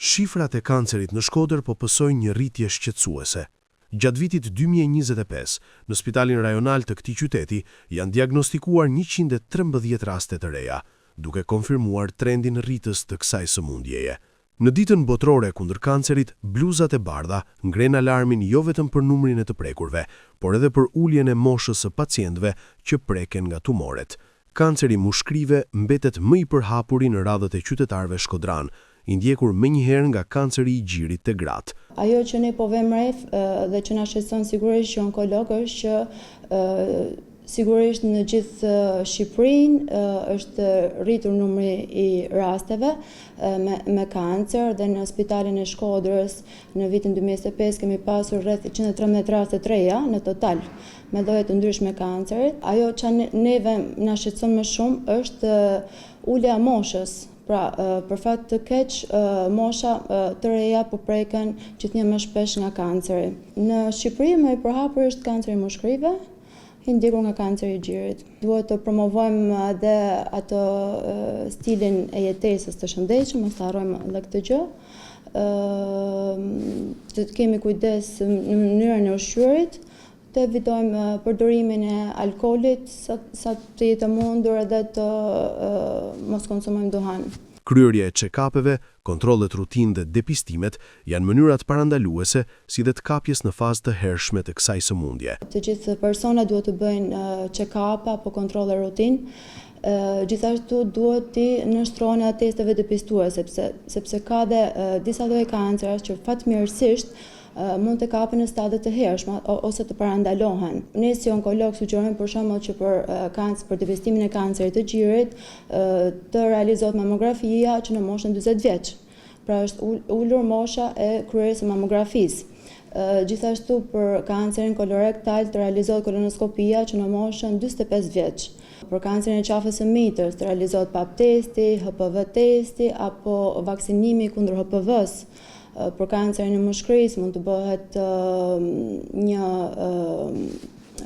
Shifrat e kancerit në Shkodër po pësojnë një rritje shqetësuese. Gjatë vitit 2025, në spitalin rajonal të këtij qyteti, janë diagnostikuar 113 raste të reja, duke konfirmuar trendin rritës të kësaj sëmundjeje. Në ditën botërore kundër kancerit, bluzat e bardha ngren alarmin jo vetëm për numrin e të prekurve, por edhe për uljen e moshës së pacientëve që preken nga tumoret. Kanceri mushkrive mbetet më i përhapuri në radhët e qytetarëve shkodran, i ndjekur menjëherë nga kanceri i gjirit të gratë. Ajo që ne po vëmë rreth dhe që na shqetëson sigurisht që onkolog është që sigurisht në gjithë Shqipërinë është rritur numri i rasteve me kancer dhe në spitalin e Shkodrës në vitin 2025 kemi pasur rreth 113 raste të reja në total me lloje të ndryshme kancerit. Ajo që neve na shqetëson më shumë është ulja e moshës. Pra, për fat të keq, mosha të reja po preken gjithnjë më shpesh nga kanceri. Në Shqipëri më i përhapur është kanceri mushkrive, i ndjekur nga kanceri i gjirit. Duhet të promovojmë edhe atë stilin e jetesës të shëndetshëm, mos harrojmë edhe këtë gjë. Të kemi kujdes në mënyrën e ushqyerit, të evitojmë përdorimin e alkoolit sa të jetë mundur edhe të mos konsumojmë duhan. Kryerja e check-upeve, kontrollet rutinë dhe depistimet janë mënyrat parandaluese si dhe të kapjes në fazë të hershme të kësaj sëmundje. Të gjithë personat duhet të bëjnë check-up apo kontrolle rutinë. Gjithashtu duhet të nështrohen testeve depistuese sepse ka dhe disa lloje kancerash që fatmirësisht mund të kapen në stade të hershme ose të parandalohen. Ne si onkolog sugjerojmë për shembull që për depistimin e kancerit të gjirit të realizohet mamografia që në moshën 40 vjeç. Pra është ulur mosha e kryerjes së mamografisë. Gjithashtu për kancerin kolorektal të realizohet kolonoskopia që në moshën 45 vjeç. Për kancerin e qafës së mitës të realizohet pap testi, HPV testi apo vaksinimi kundër HPV-s. Për kancerin e mushkrisë mund të bëhet një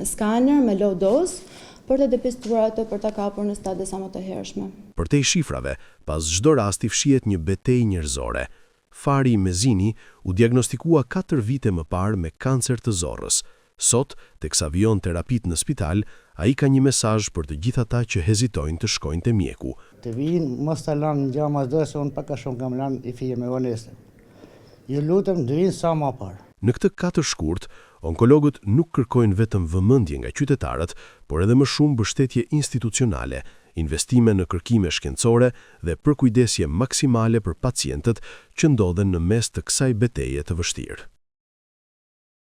skaner me low dose për të depistuar atë për ta kapur në stade sa më të hershme. Përtej shifrave, pas çdo rasti fshihet një betejë njerëzore. Fari Mezini u diagnostikua 4 vite më parë me kancer të zorrës. Sot, teksa vijon terapit në spital, ai ka një mesazh për të gjithë ata që hezitojnë të shkojnë te mjeku. Të vinë mos ta lanë gjama do se unë pak a shumë kam lanë i fije me oneste. Ju lutem të vinë sa më parë. Në këtë 4 shkurt, onkologët nuk kërkojnë vetëm vëmendje nga qytetarët, por edhe më shumë mbështetje institucionale, investime në kërkime shkencore dhe përkujdesje maksimale për pacientët që ndodhen në mes të kësaj betejë të vështirë.